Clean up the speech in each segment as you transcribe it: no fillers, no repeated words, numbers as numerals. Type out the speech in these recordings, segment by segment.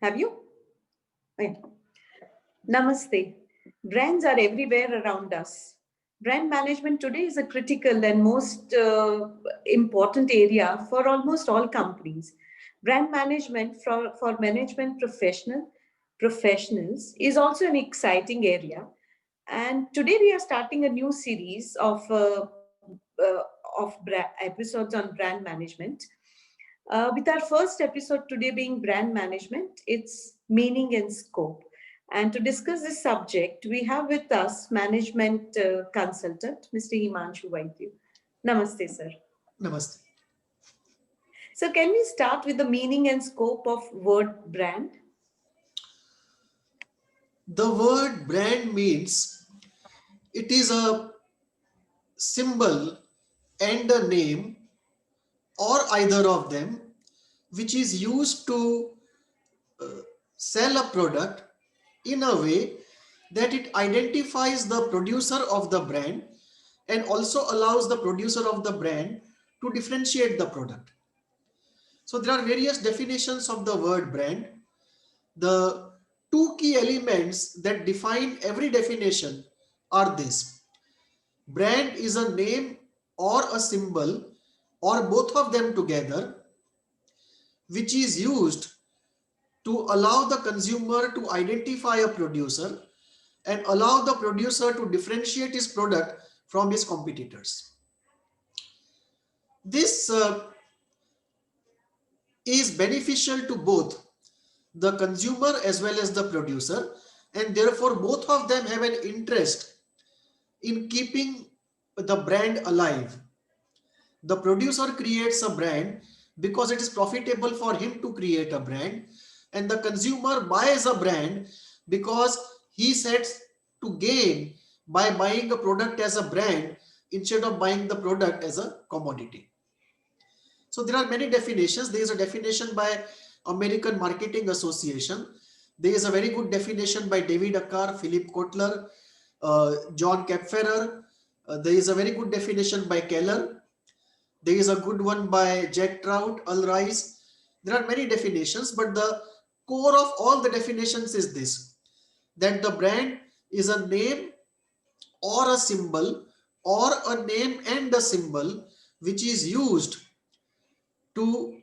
Have you? Yeah. Namaste. Brands are everywhere around us. Brand management today is a critical and most important area for almost all companies. Brand management for management professionals is also an exciting area. And today we are starting a new series of episodes on brand management. With our first episode today being brand management, its meaning and scope. And to discuss this subject, we have with us management consultant, Mr. Himanshu Vaidya. Namaste, sir. Namaste. So, can we start with the meaning and scope of word brand? The word brand means it is a symbol and a name or either of them which is used to sell a product in a way that it identifies the producer of the brand and also allows the producer of the brand to differentiate the product. So there are various definitions of the word brand. The two key elements that define every definition are this: brand is a name or a symbol or both of them together, which is used to allow the consumer to identify a producer and allow the producer to differentiate his product from his competitors. This is beneficial to both the consumer as well as the producer, and therefore both of them have an interest in keeping the brand alive. The producer creates a brand because it is profitable for him to create a brand, and the consumer buys a brand because he sets to gain by buying a product as a brand instead of buying the product as a commodity. So there are many definitions. There is a definition by American Marketing Association. There is a very good definition by David Akar, Philip Kotler, John Kepferer. There is a very good definition by Keller. There is a good one by Jack Trout, Al Rice. There are many definitions, but the core of all the definitions is this: that the brand is a name or a symbol or a name and a symbol which is used to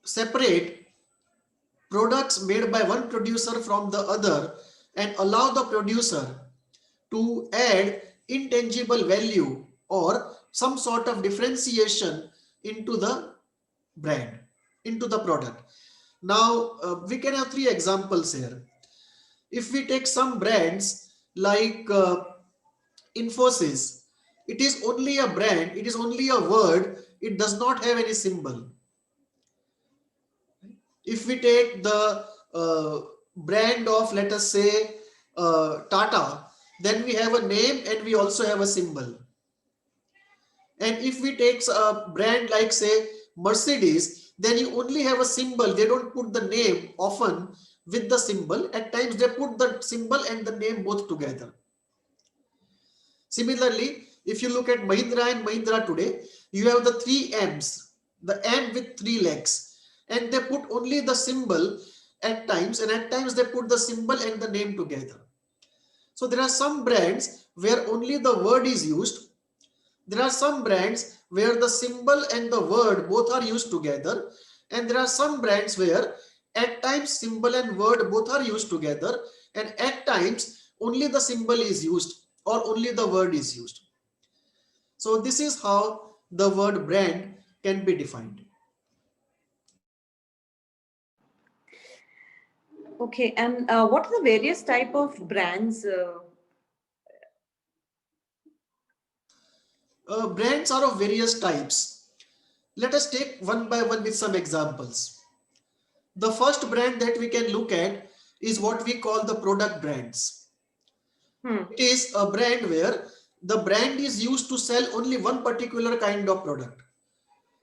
separate products made by one producer from the other and allow the producer to add intangible value or some sort of differentiation into the brand, into the product. Now, we can have three examples here. If we take some brands like Infosys, it is only a brand, it is only a word, it does not have any symbol. If we take the brand of, let us say, Tata, then we have a name and we also have a symbol. And if we take a brand like, say, Mercedes, then you only have a symbol. They don't put the name often with the symbol. At times they put the symbol and the name both together. Similarly, if you look at Mahindra and Mahindra today, you have the three M's, the M with three legs, and they put only the symbol at times, and at times they put the symbol and the name together. So there are some brands where only the word is used. There are some brands where the symbol and the word both are used together, and there are some brands where at times symbol and word both are used together, and at times only the symbol is used or only the word is used. So this is how the word brand can be defined. Okay, and what are the various type of brands? Brands are of various types. Let us take one by one with some examples. The first brand that we can look at is what we call the product brands. It is a brand where the brand is used to sell only one particular kind of product.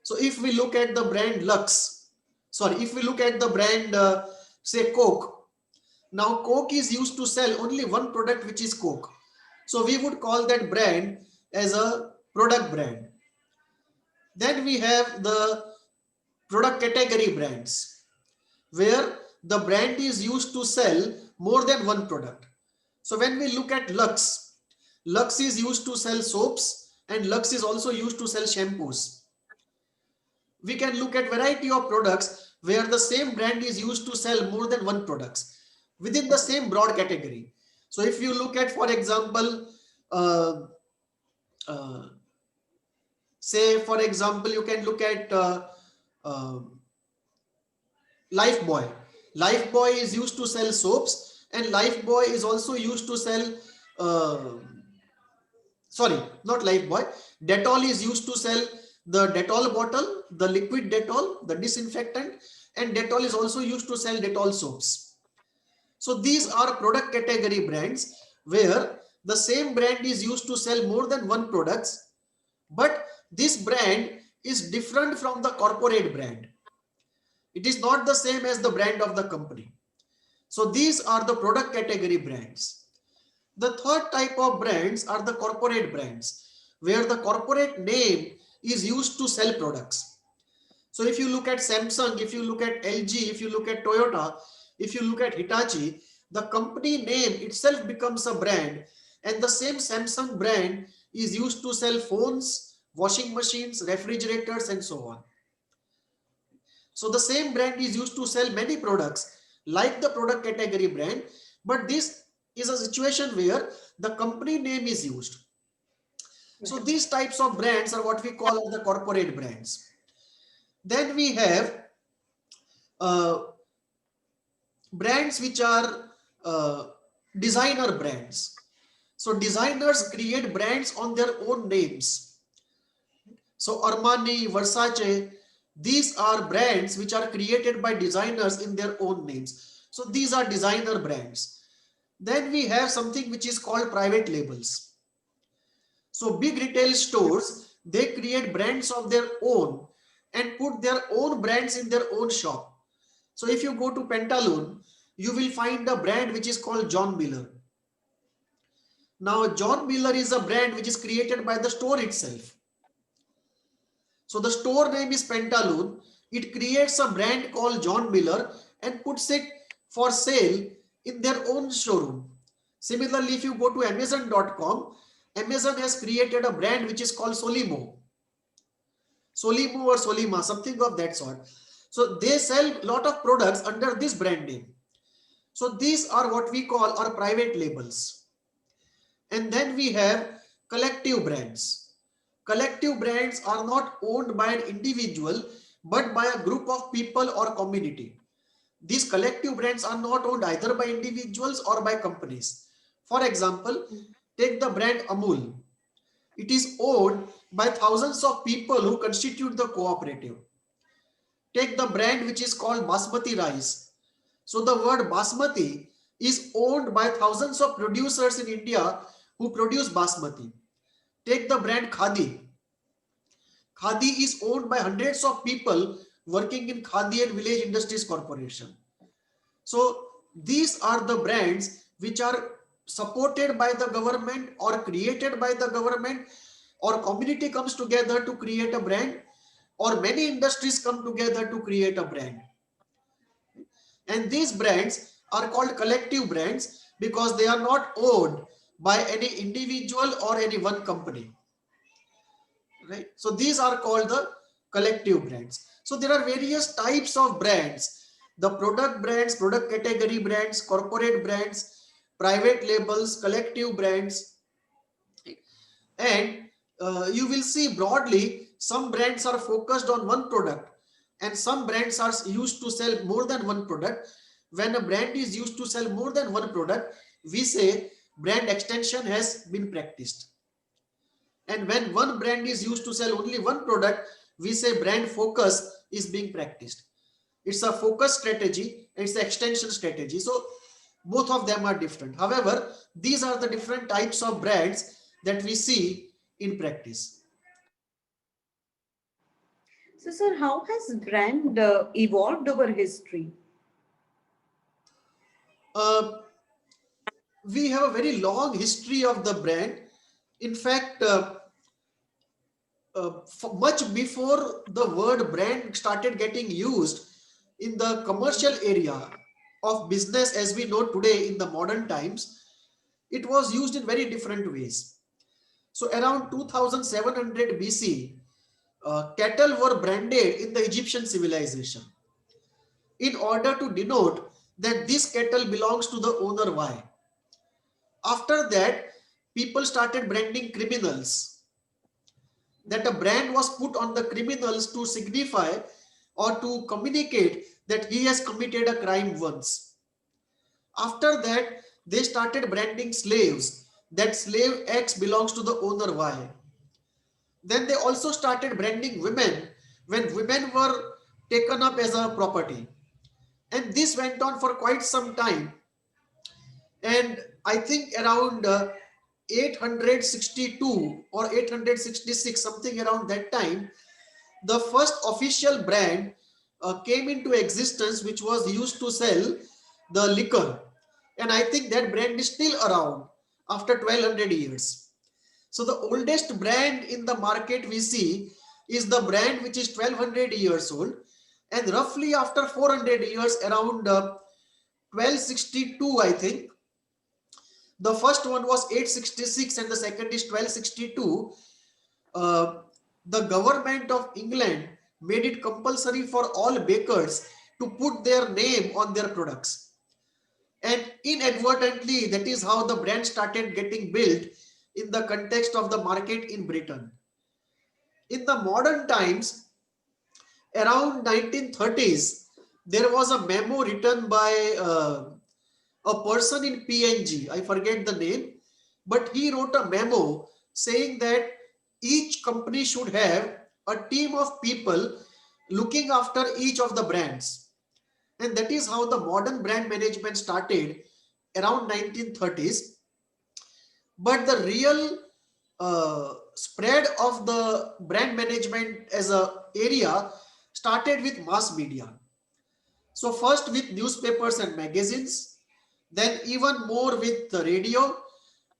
So if we look at the brand if we look at the brand, say Coke. Now Coke is used to sell only one product, which is Coke. So we would call that brand as a product brand. Then we have the product category brands, where the brand is used to sell more than one product. So when we look at Lux, Lux is used to sell soaps and Lux is also used to sell shampoos. We can look at variety of products where the same brand is used to sell more than one products within the same broad category. So if you look at, for example, uh, uh, say for example, you can look at uh, Lifebuoy. Lifebuoy is used to sell soaps, and Lifebuoy is also used to sell, uh, sorry, not Lifebuoy. Dettol is used to sell the Dettol bottle, the liquid Dettol, the disinfectant, and Dettol is also used to sell Dettol soaps. So these are product category brands where the same brand is used to sell more than one products, but this brand is different from the corporate brand. It is not the same as the brand of the company. So these are the product category brands. The third type of brands are the corporate brands, where the corporate name is used to sell products. So if you look at Samsung, if you look at LG, if you look at Toyota, if you look at Hitachi, the company name itself becomes a brand, and the same Samsung brand is used to sell phones, washing machines, refrigerators, and so on. So the same brand is used to sell many products like the product category brand, but this is a situation where the company name is used. So these types of brands are what we call the corporate brands. Then we have uh, brands which are designer brands. So designers create brands on their own names. So Armani, Versace, these are brands which are created by designers in their own names. So these are designer brands. Then we have something which is called private labels. So big retail stores, they create brands of their own and put their own brands in their own shop. So if you go to Pantaloon, you will find a brand which is called John Miller. Now John Miller is a brand which is created by the store itself. So the store name is Pantaloon. It creates a brand called John Miller and puts it for sale in their own showroom. Similarly, if you go to Amazon.com, Amazon has created a brand which is called Solimo. Solimo or Solima, something of that sort. So they sell a lot of products under this brand name. So these are what we call our private labels. And then we have collective brands. Collective brands are not owned by an individual, but by a group of people or community. These collective brands are not owned either by individuals or by companies. For example, take the brand Amul. It is owned by thousands of people who constitute the cooperative. Take the brand which is called Basmati rice. So the word Basmati is owned by thousands of producers in India who produce Basmati. Take the brand Khadi. Khadi is owned by hundreds of people working in Khadi and Village Industries Corporation. So these are the brands which are supported by the government or created by the government, or community comes together to create a brand, or many industries come together to create a brand. And these brands are called collective brands because they are not owned by any individual or any one company. Right? So these are called the collective brands. So there are various types of brands: the product brands, product category brands, corporate brands, private labels, collective brands. And you will see broadly, some brands are focused on one product and some brands are used to sell more than one product. When a brand is used to sell more than one product, we say brand extension has been practiced. And when one brand is used to sell only one product, we say brand focus is being practiced. It's a focus strategy, it's an extension strategy. So both of them are different. However, these are the different types of brands that we see in practice. So, sir, how has brand evolved over history? Uh, we have a very long history of the brand. In fact, much before the word brand started getting used in the commercial area, of business as we know today in the modern times, it was used in very different ways. So around 2700 BC, cattle were branded in the Egyptian civilization in order to denote that this cattle belongs to the owner Y. After that, people started branding criminals. That a brand was put on the criminals to signify or to communicate that he has committed a crime once. After that, they started branding slaves, that slave X belongs to the owner Y. Then they also started branding women when women were taken up as a property. And this went on for quite some time. And I think around 862 or 866, something around that time, the first official brand came into existence, which was used to sell the liquor. And I think that brand is still around after 1200 years. So the oldest brand in the market we see is the brand which is 1200 years old. And roughly after 400 years, around 1262, I think, the first one was 866 and the second is 1262. The government of England made it compulsory for all bakers to put their name on their products. And inadvertently, that is how the brand started getting built in the context of the market in Britain. In the modern times, around 1930s, there was a memo written by a person in PNG, I forget the name, but he wrote a memo saying that each company should have a team of people looking after each of the brands. And that is how the modern brand management started around 1930s. But the real spread of the brand management as a area started with mass media. So first with newspapers and magazines, then even more with the radio,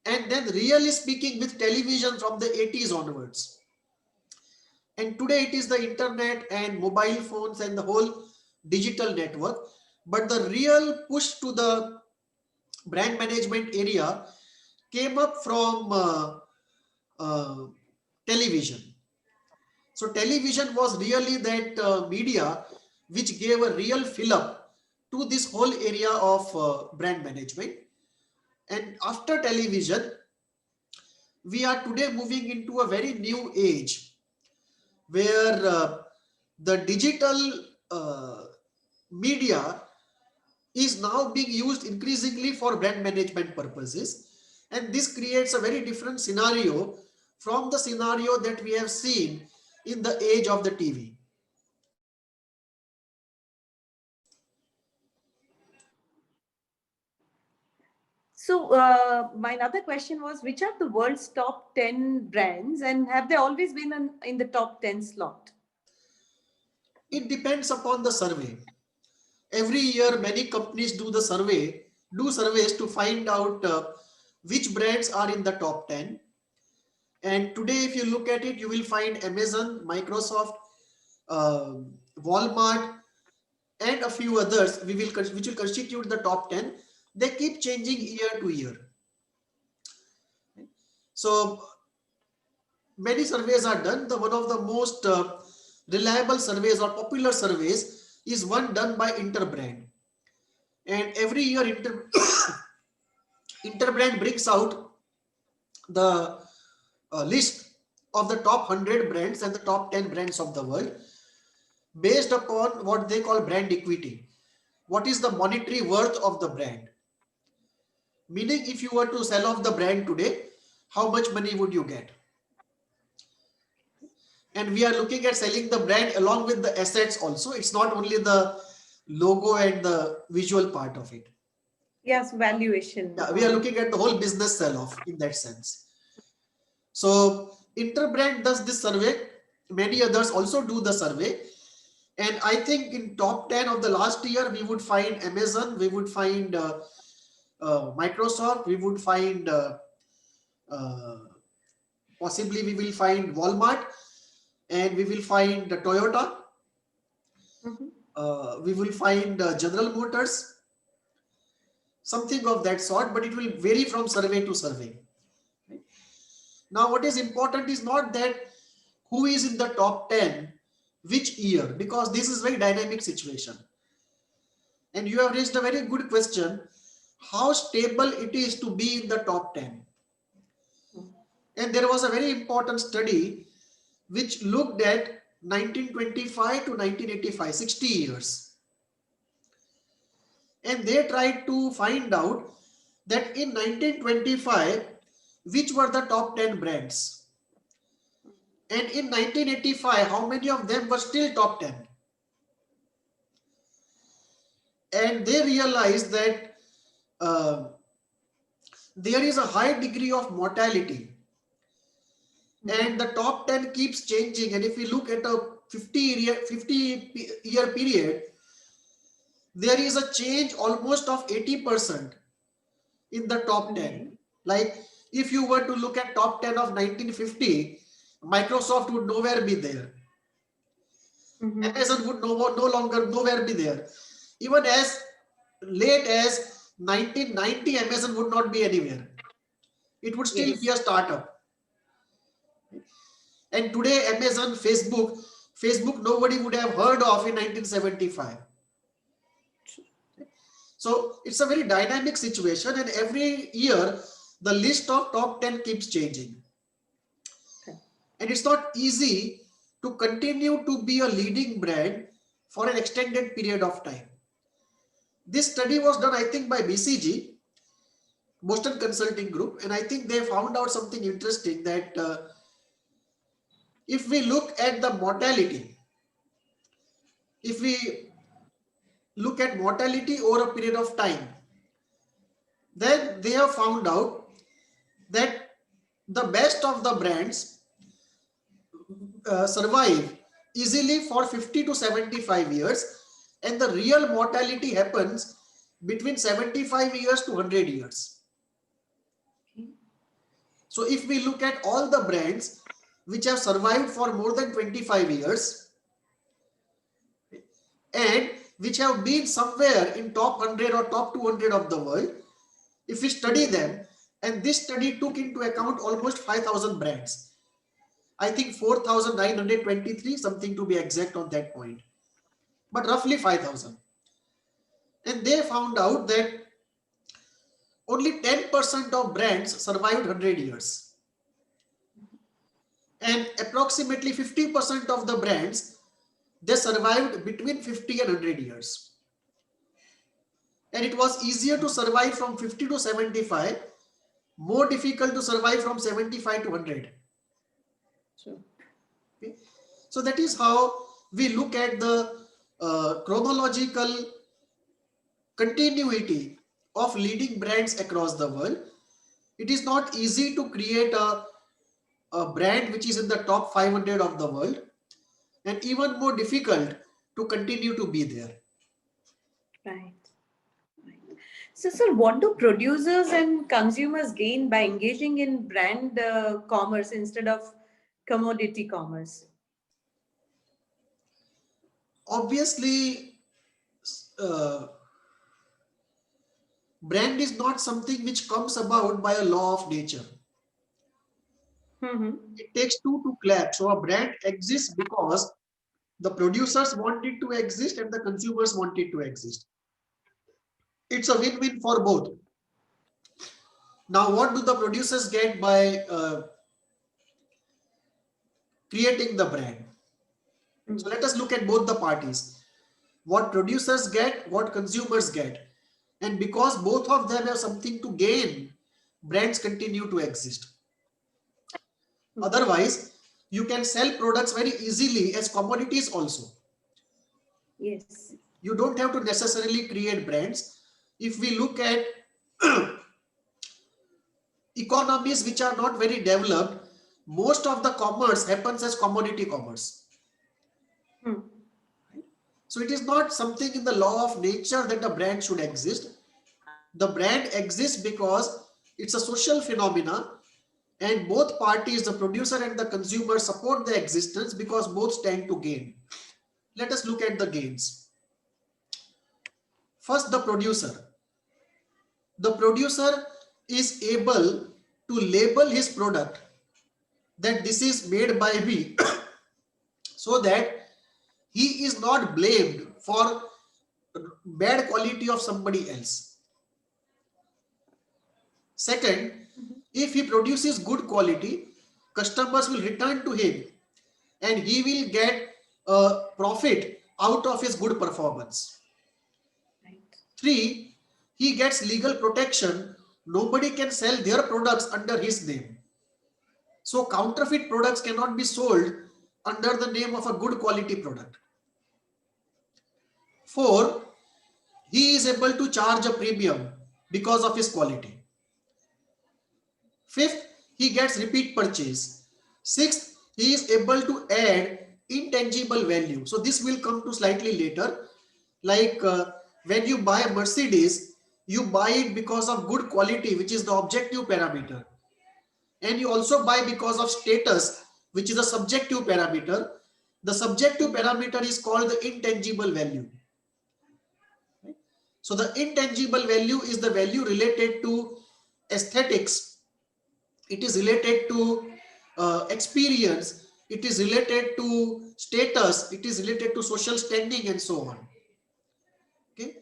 and then really speaking with television from the 80s onwards. And today it is the internet and mobile phones and the whole digital network. But the real push to the brand management area came up from television. So television was really that media which gave a real fill up to this whole area of brand management. And after television, we are today moving into a very new age where the digital media is now being used increasingly for brand management purposes. And this creates a very different scenario from the scenario that we have seen in the age of the TV. So my another question was, which are the world's top 10 brands and have they always been in the top 10 slot? It depends upon the survey. Every year, many companies do surveys to find out which brands are in the top 10. And today, if you look at it, you will find Amazon, Microsoft, Walmart, and a few others which will constitute the top 10. They keep changing year to year. So many surveys are done. One of the most reliable surveys or popular surveys is one done by Interbrand. And every year Interbrand brings out the list of the top 100 brands and the top 10 brands of the world based upon what they call brand equity. What is the monetary worth of the brand? Meaning, if you were to sell off the brand today, how much money would you get? And we are looking at selling the brand along with the assets also. It's not only the logo and the visual part of it. Yes, valuation. Yeah, we are looking at the whole business sell-off in that sense. So Interbrand does this survey. Many others also do the survey. And I think in top 10 of the last year, we would find Amazon, we would find Microsoft, we would find possibly we will find Walmart, and we will find Toyota. We will find General Motors, something of that sort, but it will vary from survey to survey. Right? Now, what is important is not that who is in the top 10, which year, because this is very dynamic situation. And you have raised a very good question, how stable it is to be in the top 10. And there was a very important study which looked at 1925 to 1985, 60 years. And they tried to find out that in 1925, which were the top 10 brands. And in 1985, how many of them were still top 10? And they realized that there is a high degree of mortality. And the top 10 keeps changing. And if we look at a 50-year period, there is a change almost of 80% in the top 10. Like if you were to look at top 10 of 1950, Microsoft would nowhere be there. Amazon would no longer nowhere be there. Even as late as 1990, Amazon would not be anywhere. It would still be a startup. And today, Amazon, Facebook, nobody would have heard of in 1975. So it's a very dynamic situation, and every year the list of top 10 keeps changing. And it's not easy to continue to be a leading brand for an extended period of time. This study was done, I think, by BCG, Boston Consulting Group, and I think they found out something interesting that if we look at the mortality, if we look at mortality over a period of time, then they have found out that the best of the brands survive easily for 50 to 75 years, and the real mortality happens between 75 years to 100 years. So if we look at all the brands which have survived for more than 25 years and which have been somewhere in top 100 or top 200 of the world, if we study them, and this study took into account almost 5,000 brands, I think 4,923, something to be exact on that point, but roughly 5,000. And they found out that only 10% of brands survived 100 years. And approximately 50% of the brands, they survived between 50 and 100 years. And it was easier to survive from 50 to 75, more difficult to survive from 75 to 100. Sure. Okay. So that is how we look at the chronological continuity of leading brands across the world. It is not easy to create a brand which is in the top 500 of the world, and even more difficult to continue to be there. Right. So, sir, what do producers and consumers gain by engaging in brand commerce instead of commodity commerce? Obviously, brand is not something which comes about by a law of nature. It takes two to clap. So a brand exists because the producers want it to exist and the consumers want it to exist. It's a win-win for both. Now, what do the producers get by creating the brand? So let us look at both the parties. What producers get, what consumers get. And because both of them have something to gain, brands continue to exist. Otherwise, you can sell products very easily as commodities also. Yes. You don't have to necessarily create brands. If we look at economies which are not very developed, most of the commerce happens as commodity commerce. So it is not something in the law of nature that a brand should exist. The brand exists because it's a social phenomena, and both parties, the producer and the consumer, support the existence because both stand to gain. Let us look at the gains. First, the producer. the producer is able to label his product that this is made by me so that he is not blamed for bad quality of somebody else. Second, if he produces good quality, customers will return to him and he will get a profit out of his good performance. Right. Three, he gets legal protection. Nobody can sell their products under his name. So counterfeit products cannot be sold under the name of a good quality product. Four, he is able to charge a premium because of his quality. Fifth, he gets repeat purchase. Sixth, he is able to add intangible value. So this will come to slightly later. Like when you buy a Mercedes, you buy it because of good quality, which is the objective parameter. And you also buy because of status, which is a subjective parameter. The subjective parameter is called the intangible value. So the intangible value is the value related to aesthetics. It is related to experience. It is related to status. It is related to social standing and so on. Okay.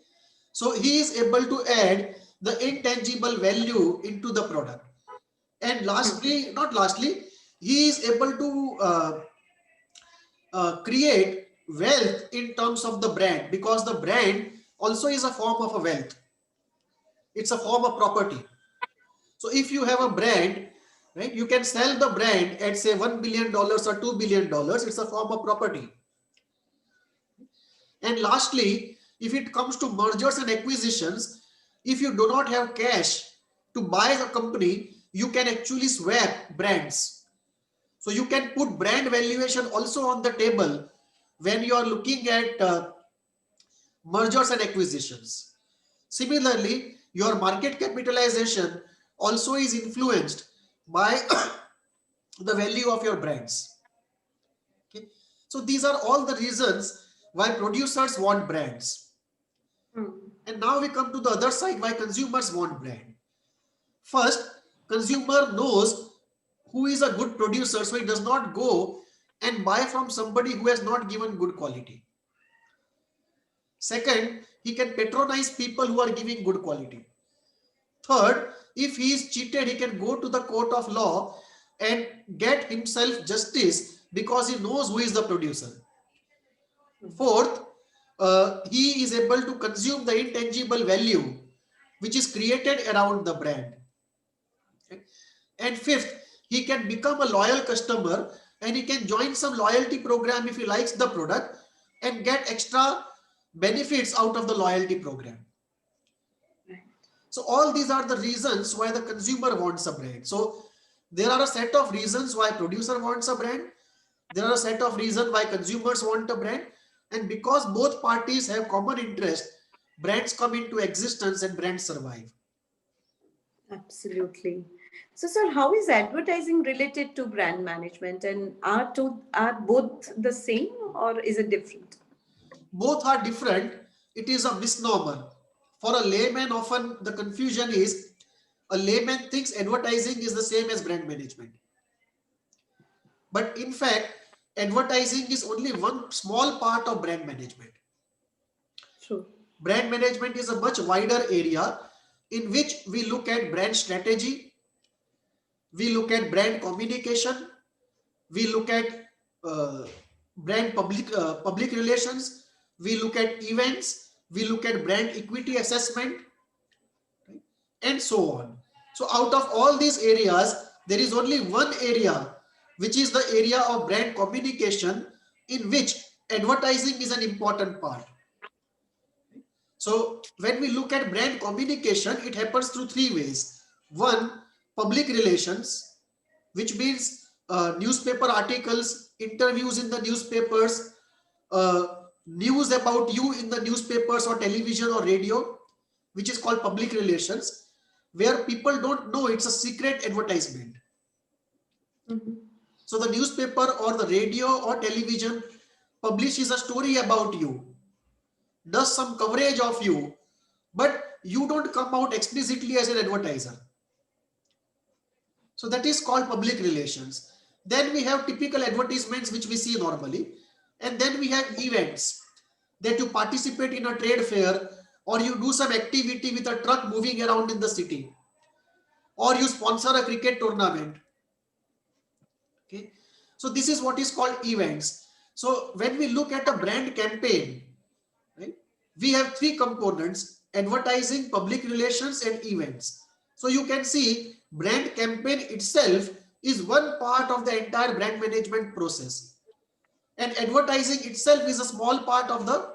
So he is able to add the intangible value into the product. And lastly, not lastly, he is able to create wealth in terms of the brand, because the brand also is a form of a wealth. It's a form of property. So if you have a brand, right, you can sell the brand at say $1 billion or $2 billion. It's a form of property. And lastly, if it comes to mergers and acquisitions, if you do not have cash to buy the company, you can actually swap brands. So you can put brand valuation also on the table when you are looking at mergers and acquisitions. Similarly, your market capitalization also is influenced by the value of your brands. Okay. So these are all the reasons why producers want brands. And now we come to the other side, why consumers want brand. First, consumer knows who is a good producer, so he does not go and buy from somebody who has not given good quality. Second, he can patronize people who are giving good quality. Third, if he is cheated, he can go to the court of law and get himself justice because he knows who is the producer. Fourth, he is able to consume the intangible value which is created around the brand. Okay. And fifth, he can become a loyal customer and he can join some loyalty program if he likes the product and get extra benefits out of the loyalty program. So all these are the reasons why the consumer wants a brand. So there are a set of reasons why producer wants a brand. There are a set of reasons why consumers want a brand. And because both parties have common interest, brands come into existence and brands survive. Absolutely. So, sir, how is advertising related to brand management, and are both the same or is it different? Both are different. It is a misnomer. For a layman, often the confusion is a layman thinks advertising is the same as brand management. But in fact, advertising is only one small part of brand management. True. Brand management is a much wider area in which we look at brand strategy, we look at brand communication, we look at brand public relations, we look at events, we look at brand equity assessment, right, and so on. So out of all these areas, there is only one area, which is the area of brand communication, in which advertising is an important part. So when we look at brand communication, it happens through three ways. One, public relations, which means newspaper articles, interviews in the newspapers, news about you in the newspapers or television or radio, which is called public relations, where people don't know, it's a secret advertisement. So the newspaper or the radio or television publishes a story about you, does some coverage of you, but you don't come out explicitly as an advertiser. So that is called public relations. Then we have typical advertisements which we see normally. And then we have events that you participate in a trade fair, or you do some activity with a truck moving around in the city, or you sponsor a cricket tournament. Okay. So this is what is called events. So when we look at a brand campaign, right, we have three components: advertising, public relations, and events. So you can see brand campaign itself is one part of the entire brand management process. And advertising itself is a small part of the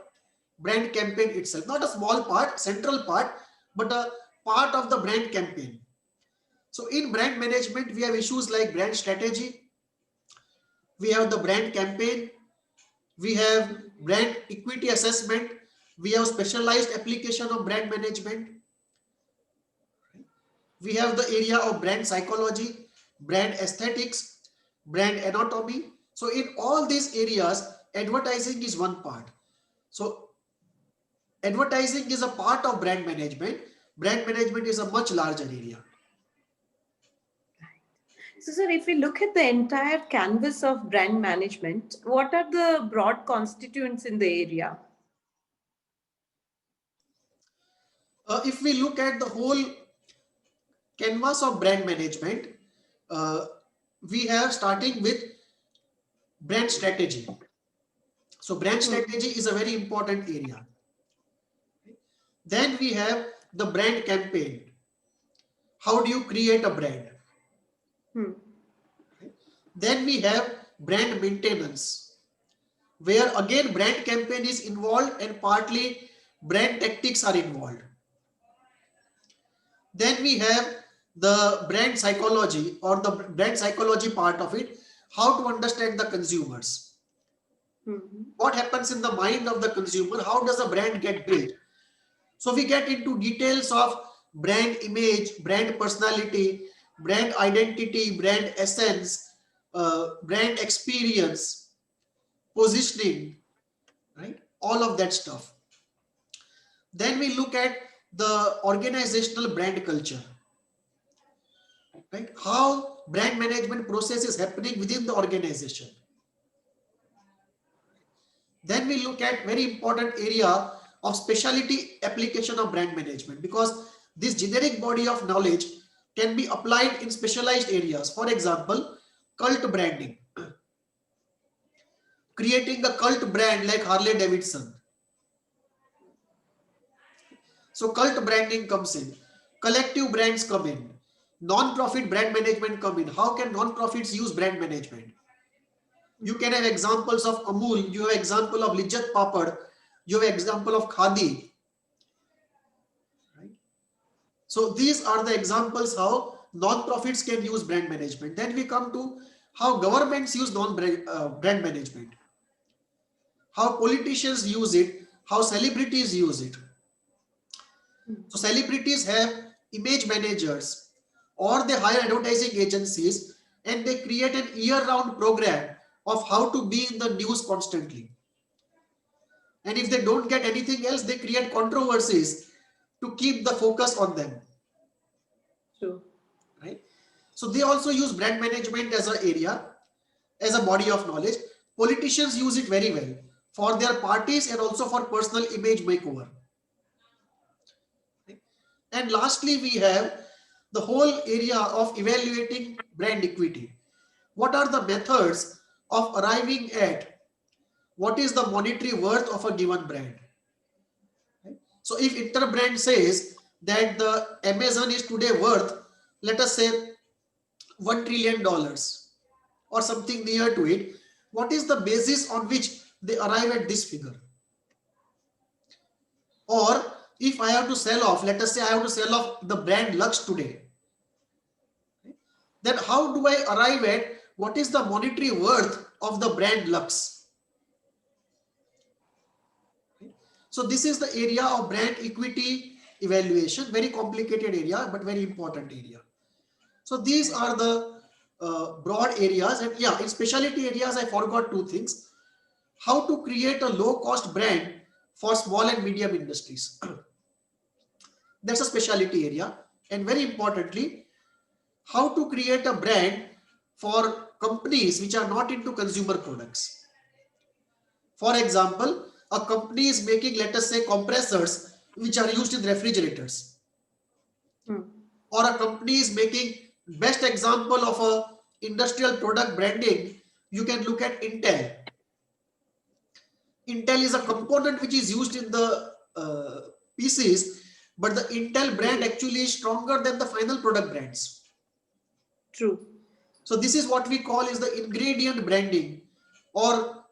brand campaign itself. Not a small part, central part, but a part of the brand campaign. So in brand management, we have issues like brand strategy, we have the brand campaign, we have brand equity assessment, we have specialized application of brand management, we have the area of brand psychology, brand aesthetics, brand anatomy. So in all these areas, advertising is one part. So advertising is a part of brand management. Brand management is a much larger area. So, sir, if we look at the entire canvas of brand management, what are the broad constituents in the area? If we look at the whole canvas of brand management, uh, we have starting with brand strategy. So brand strategy is a very important area. Then we have the brand campaign. How do you create a brand? Then we have brand maintenance, where again brand campaign is involved and partly brand tactics are involved. Then we have the brand psychology, or the brand psychology part of it, how to understand the consumers. What happens in the mind of the consumer? How does a brand get built? So we get into details of brand image, brand personality, brand identity, brand essence, brand experience, positioning, right? All of that stuff. Then we look at the organizational brand culture, right? How brand management process is happening within the organization. Then we look at very important area of specialty application of brand management, because this generic body of knowledge can be applied in specialized areas. For example, cult branding, creating a cult brand like Harley Davidson. So cult branding comes in, collective brands come in, non-profit brand management come in. How can non-profits use brand management? You can have examples of Amul, you have example of Lijjat Papad, you have example of Khadi. Right? So these are the examples how non-profits can use brand management. Then we come to how governments use brand management, how politicians use it, how celebrities use it. So celebrities have image managers, or they hire advertising agencies and they create an year-round program of how to be in the news constantly. And if they don't get anything else, they create controversies to keep the focus on them. True. Right? So they also use brand management as an area, as a body of knowledge. Politicians use it very well for their parties and also for personal image makeover. Right? And lastly, we have the whole area of evaluating brand equity. What are the methods of arriving at what is the monetary worth of a given brand? Right? So if Interbrand says that the Amazon is today worth, let us say $1 trillion or something near to it, what is the basis on which they arrive at this figure? Or if I have to sell off, let us say I have to sell off the brand Lux today, then how do I arrive at what is the monetary worth of the brand Lux? So this is the area of brand equity evaluation, very complicated area, but very important area. So these are the broad areas. And yeah, in specialty areas, I forgot two things. How to create a low cost brand for small and medium industries. That's a specialty area. And very importantly, how to create a brand for companies which are not into consumer products. For example, a company is making, let us say, compressors which are used in refrigerators. Or a company is making, best example of a industrial product branding, you can look at Intel. Intel is a component which is used in the PCs, but the Intel brand actually is stronger than the final product brands. True. So this is what we call is the ingredient branding, or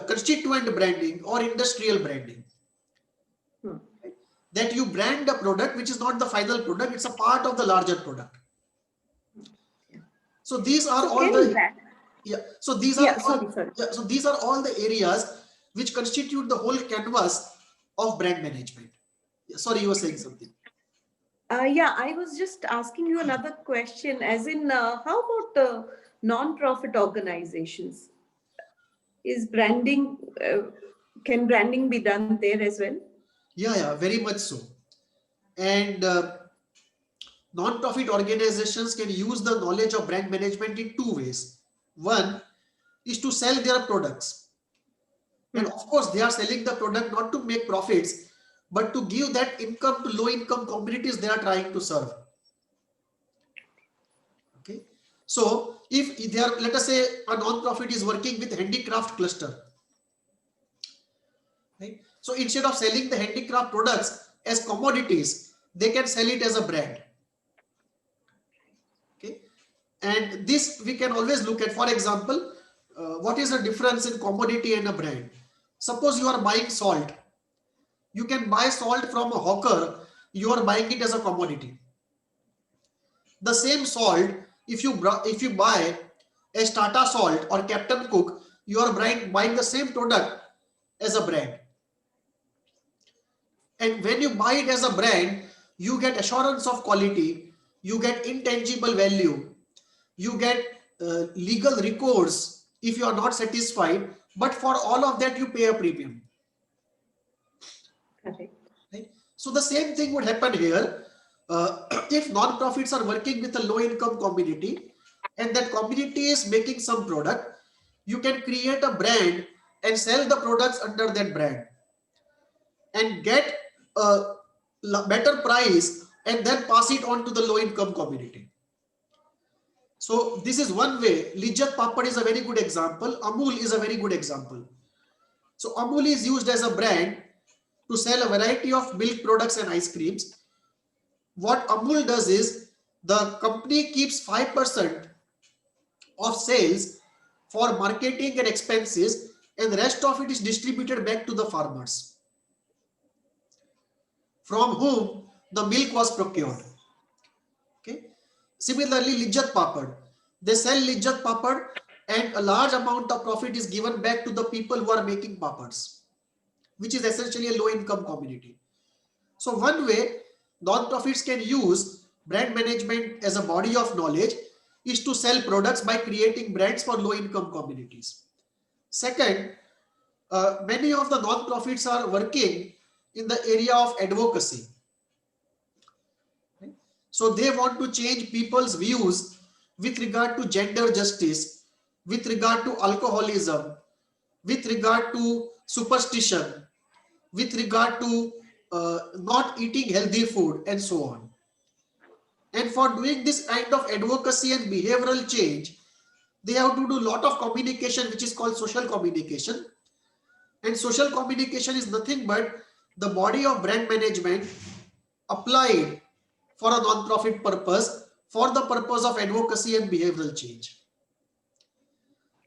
constituent branding, or industrial branding. That you brand a product which is not the final product, it's a part of the larger product. So these are all the so these are so these are all the areas which constitute the whole canvas of brand management. Sorry, you were saying something. Yeah, I was just asking you another question, as in, how about non-profit organizations? Is branding, can branding be done there as well? Yeah, very much so. And non-profit organizations can use the knowledge of brand management in two ways. One is to sell their products. And of course, they are selling the product not to make profits, but to give that income to low-income communities they are trying to serve. Okay. So if they are, let us say, a non-profit is working with handicraft cluster. Right? So instead of selling the handicraft products as commodities, they can sell it as a brand. Okay. And this we can always look at. For example, what is the difference in commodity and a brand? Suppose you are buying salt. You can buy salt from a hawker. You are buying it as a commodity. The same salt, if you buy as Tata Salt or Captain Cook, you are buying the same product as a brand. And when you buy it as a brand, you get assurance of quality, you get intangible value, you get legal recourse if you are not satisfied, but for all of that you pay a premium. Correct. Right? So the same thing would happen here. If non-profits are working with a low-income community and that community is making some product, you can create a brand and sell the products under that brand and get a better price and then pass it on to the low-income community. So this is one way. Lijjat Papad is a very good example. Amul is a very good example. So Amul is used as a brand to sell a variety of milk products and ice creams. What Amul does is the company keeps 5% of sales for marketing and expenses, and the rest of it is distributed back to the farmers from whom the milk was procured. Okay. Similarly, Lijjat Papad. They sell Lijjat Papad and a large amount of profit is given back to the people who are making papads, which is essentially a low income community. So one way non-profits can use brand management as a body of knowledge is to sell products by creating brands for low income communities. Second, many of the non-profits are working in the area of advocacy. Right? So they want to change people's views with regard to gender justice, with regard to alcoholism, with regard to superstition, with regard to not eating healthy food, and so on. And for doing this kind of advocacy and behavioral change, they have to do a lot of communication, which is called social communication. And social communication is nothing but the body of brand management applied for a non-profit purpose, for the purpose of advocacy and behavioral change.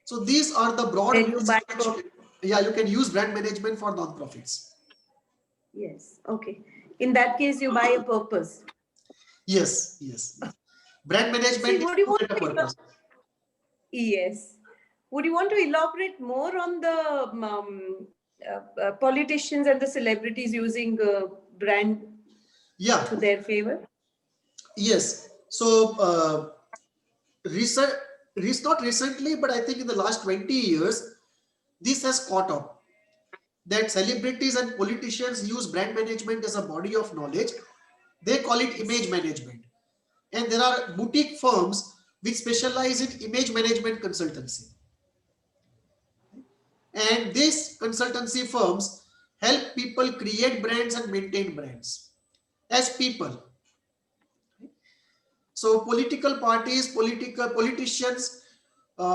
So these are the broad ways. Yeah, you can use brand management for non-profits. Yes. Okay. In that case, you buy a purpose. Yes. Brand management is to get a purpose. Yes. Would you want to elaborate more on the politicians and the celebrities using brand to their favor? Yes. So not recently, but I think in the last 20 years, this has caught up. that celebrities and politicians use brand management as a body of knowledge. They call it image management. And there are boutique firms which specialize in image management consultancy. And these consultancy firms help people create brands and maintain brands as people. So political parties, politicians,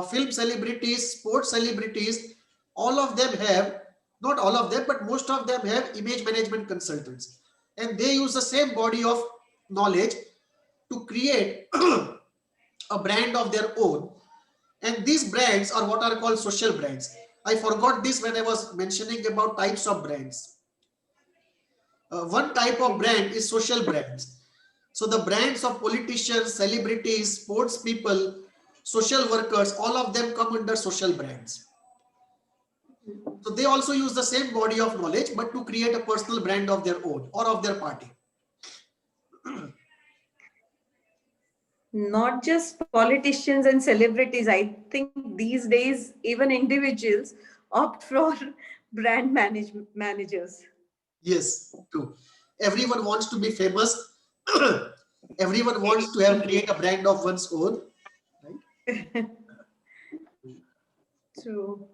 film celebrities, sports celebrities, all of them have, not all of them, but most of them have image management consultants. And they use the same body of knowledge to create a brand of their own. And these brands are what are called social brands. I forgot this when I was mentioning about types of brands. One type of brand is social brands. So the brands of politicians, celebrities, sports people, social workers, all of them come under social brands. So they also use the same body of knowledge, but to create a personal brand of their own or of their party. Not just politicians and celebrities. I think these days, even individuals opt for managers. Yes, true. Everyone wants to be famous. Everyone wants to have create a brand of one's own. Right? True.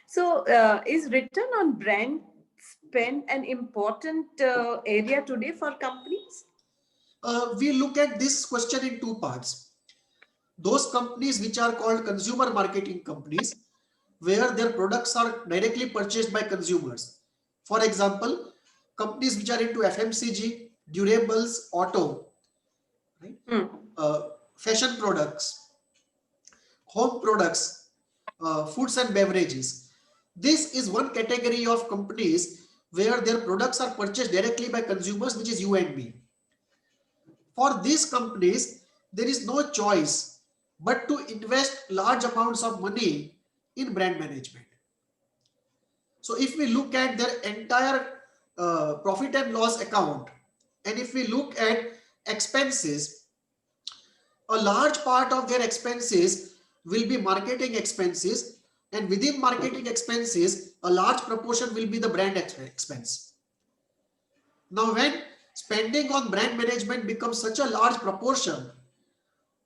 So, is return on brand spend an important area today for companies? We look at this question in two parts. Those companies which are called consumer marketing companies, where their products are directly purchased by consumers. For example, companies which are into FMCG, durables, auto, right? Fashion products, home products, foods and beverages. This is one category of companies where their products are purchased directly by consumers, which is you and me. For these companies, there is no choice but to invest large amounts of money in brand management. So if we look at their entire profit and loss account, and if we look at expenses, a large part of their expenses will be marketing expenses, and within marketing expenses, a large proportion will be the brand expense. Now, when spending on brand management becomes such a large proportion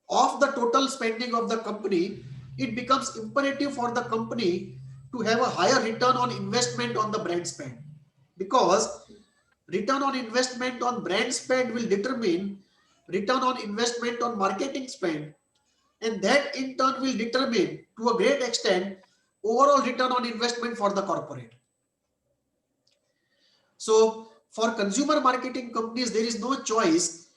of the total spending of the company, it becomes imperative for the company to have a higher return on investment on the brand spend, because return on investment on brand spend will determine return on investment on marketing spend, and that in turn will determine to a great extent overall return on investment for the corporate. So for consumer marketing companies, there is no choice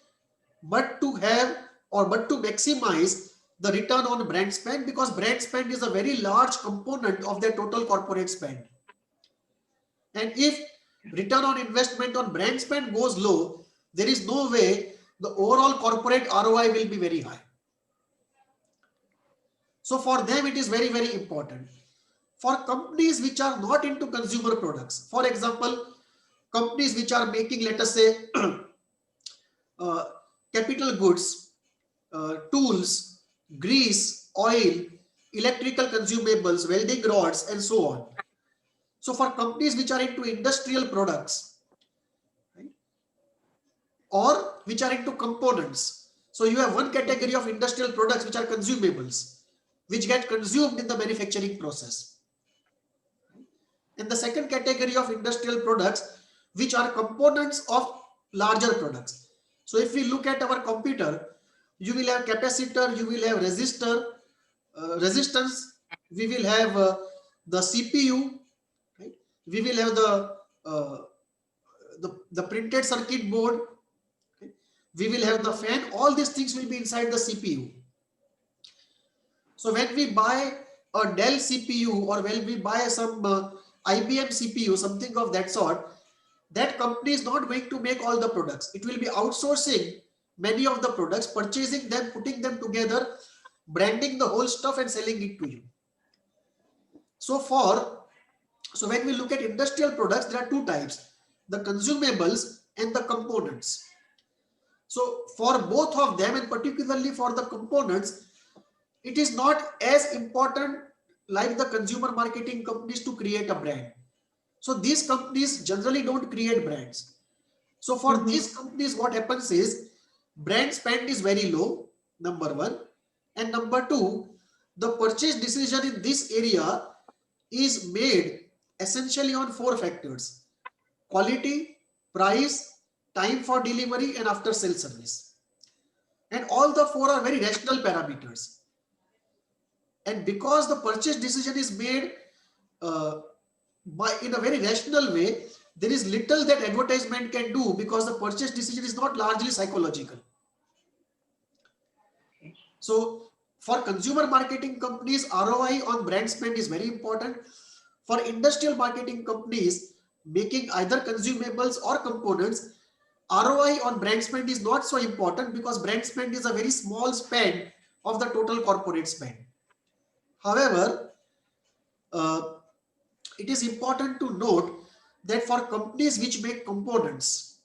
but to have or but to maximize the return on brand spend, because brand spend is a very large component of their total corporate spend. And if return on investment on brand spend goes low, there is no way the overall corporate ROI will be very high. So for them, it is very, very important. For companies which are not into consumer products, for example, companies which are making, let us say, capital goods, tools, grease, oil, electrical consumables, welding rods, and so on. So for companies which are into industrial products, right, or which are into components. So you have one category of industrial products which are consumables, which get consumed in the manufacturing process. And the second category of industrial products, which are components of larger products. So if we look at our computer, you will have capacitor, you will have resistor, resistance, we will have the CPU, right? We will have the printed circuit board, okay? We will have the fan. All these things will be inside the CPU. So when we buy a Dell CPU or when we buy some IBM CPU, something of that sort, that company is not going to make all the products. It will be outsourcing many of the products, purchasing them, putting them together, branding the whole stuff and selling it to you. So when we look at industrial products, there are two types, the consumables and the components. So for both of them, and particularly for the components, it is not as important like the consumer marketing companies to create a brand. So these companies generally don't create brands. So for these companies, what happens is brand spend is very low, number one. And number two, the purchase decision in this area is made essentially on four factors: quality, price, time for delivery, and after sale service. And all the four are very rational parameters. And because the purchase decision is made uh, in a very rational way, there is little that advertisement can do, because the purchase decision is not largely psychological. So for consumer marketing companies, ROI on brand spend is very important. For industrial marketing companies making either consumables or components, ROI on brand spend is not so important, because brand spend is a very small spend of the total corporate spend. However, uh, it is important to note that for companies which make components,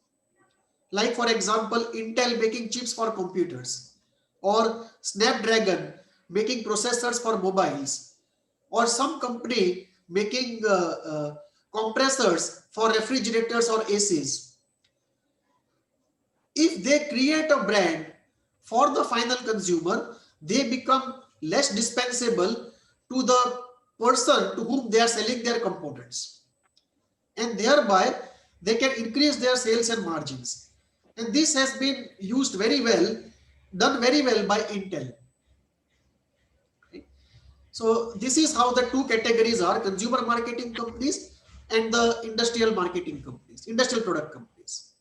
like for example Intel making chips for computers, or Snapdragon making processors for mobiles, or some company making compressors for refrigerators or ACs, if they create a brand for the final consumer, they become less dispensable to the person to whom they are selling their components, and thereby they can increase their sales and margins. And this has been used very well, done very well by Intel. So this is how the two categories are: consumer marketing companies and the industrial marketing companies, industrial product companies.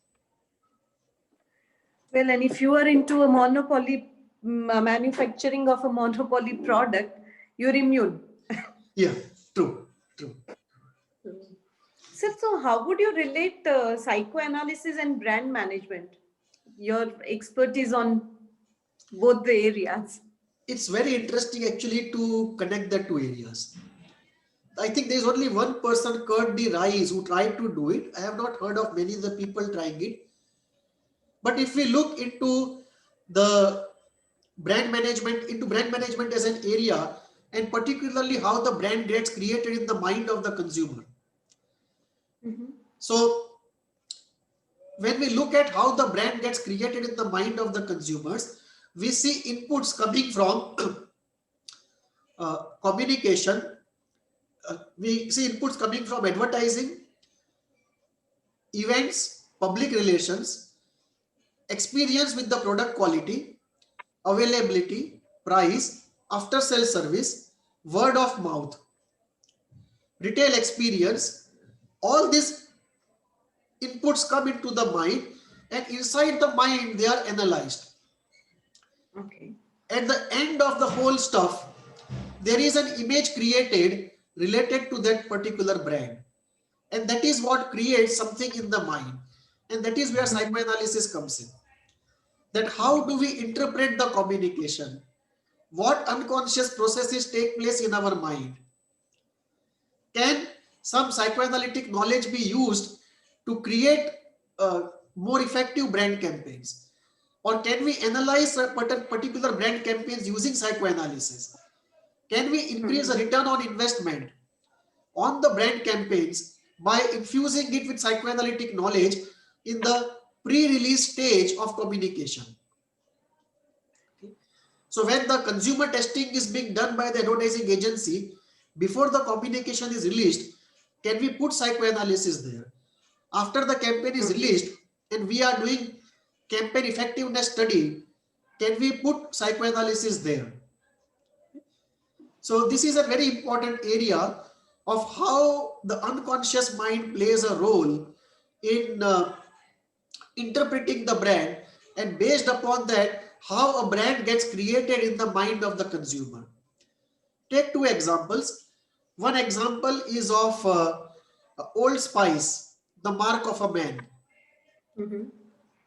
Well, and if you are into a monopoly, manufacturing of a monopoly product, you're immune. Yeah, true, true. Sir, so how would you relate psychoanalysis and brand management? Your expertise on both the areas. It's very interesting actually to connect the two areas. I think there's only one person, Kurt D. Rice, who tried to do it. I have not heard of many of the people trying it. But if we look into the brand management as an area, and particularly how the brand gets created in the mind of the consumer. So when we look at how the brand gets created in the mind of the consumers, we see inputs coming from communication. We see inputs coming from advertising, events, public relations, experience with the product quality, availability, price, after sale service, word of mouth, retail experience. All these inputs come into the mind, and inside the mind they are analyzed. Okay. At the end of the whole stuff, there is an image created related to that particular brand, and that is what creates something in the mind, and that is where psychoanalysis comes in. That how do we interpret the communication, what unconscious processes take place in our mind. Can some psychoanalytic knowledge be used to create more effective brand campaigns, or can we analyze a particular brand campaigns using psychoanalysis? Can we increase the return on investment on the brand campaigns by infusing it with psychoanalytic knowledge in the pre-release stage of communication? So when the consumer testing is being done by the advertising agency, before the communication is released, can we put psychoanalysis there? After the campaign is released and we are doing campaign effectiveness study, can we put psychoanalysis there? So this is a very important area of how the unconscious mind plays a role in interpreting the brand, and based upon that, how a brand gets created in the mind of the consumer. Take two examples. One example is of Old Spice, the mark of a man.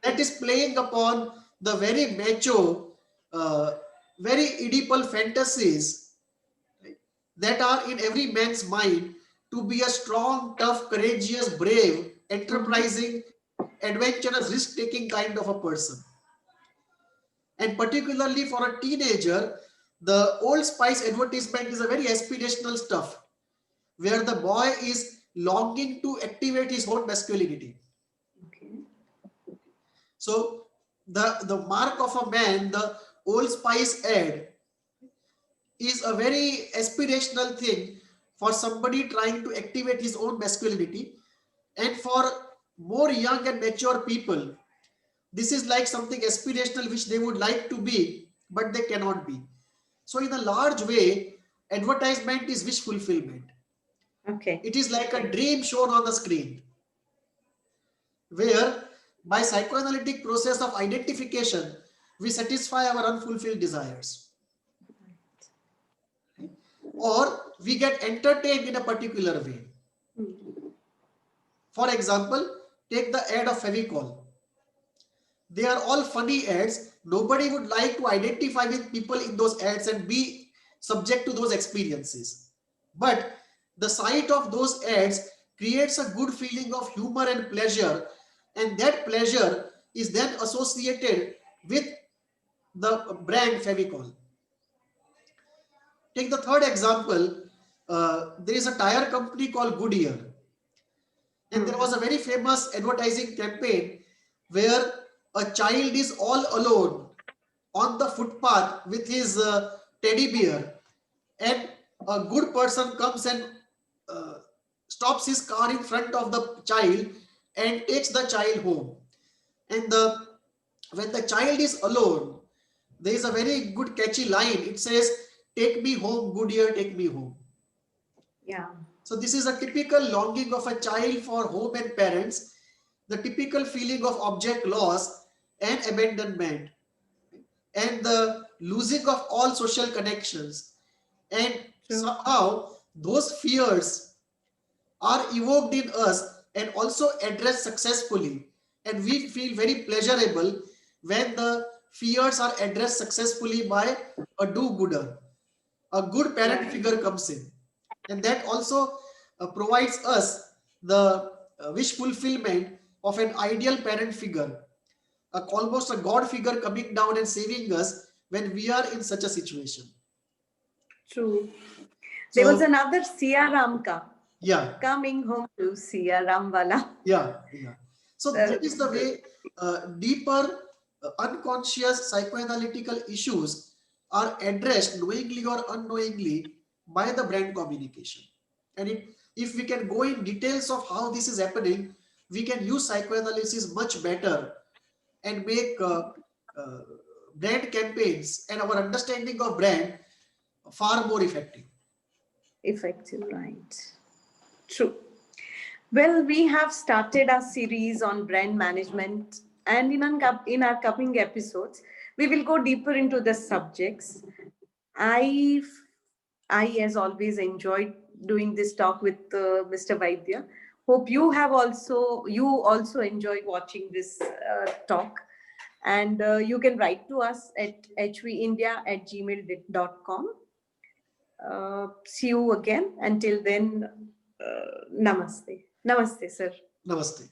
That is playing upon the very macho, very Oedipal fantasies that are in every man's mind, to be a strong, tough, courageous, brave, enterprising, adventurous, risk-taking kind of a person. And particularly for a teenager, the Old Spice advertisement is a very aspirational stuff, where the boy is longing to activate his own masculinity. Okay. So the mark of a man, the Old Spice ad, is a very aspirational thing for somebody trying to activate his own masculinity. And for more young and mature people, this is like something aspirational which they would like to be, but they cannot be. So in a large way, advertisement is wish fulfillment. Okay. It is like a dream shown on the screen, where by psychoanalytic process of identification, we satisfy our unfulfilled desires. Or we get entertained in a particular way. For example, take the ad of Fevicol. They are all funny ads. Nobody would like to identify with people in those ads and be subject to those experiences. But the sight of those ads creates a good feeling of humor and pleasure, and that pleasure is then associated with the brand Fevicol. Take the third example. There is a tire company called Goodyear, and there was a very famous advertising campaign where a child is all alone on the footpath with his teddy bear, and a good person comes and uh, stops his car in front of the child and takes the child home. And when the child is alone, there is a very good catchy line. It says, "Take me home, Goodyear, take me home." Yeah. So this is a typical longing of a child for home and parents, the typical feeling of object loss and abandonment, and the losing of all social connections. And True. somehow those fears are evoked in us and also addressed successfully. And we feel very pleasurable when the fears are addressed successfully by a do-gooder. A good parent Right. figure comes in. And that also provides us the wish fulfillment of an ideal parent figure, almost a God figure coming down and saving us when we are in such a situation. True. There was So, another Sia Ramka yeah, coming home to Sia Ramwala. yeah. So that is the way deeper unconscious psychoanalytical issues are addressed knowingly or unknowingly by the brand communication. And if we can go in details of how this is happening, we can use psychoanalysis much better and make uh, brand campaigns and our understanding of brand far more effective. Effective, right. True. Well, we have started our series on brand management, and in our coming episodes, we will go deeper into the subjects. I, as always, enjoyed doing this talk with Mr. Vaidya. Hope you also enjoy watching this talk. And you can write to us at hveindia@gmail.com. See you again. Until then, namaste. Namaste, sir. Namaste.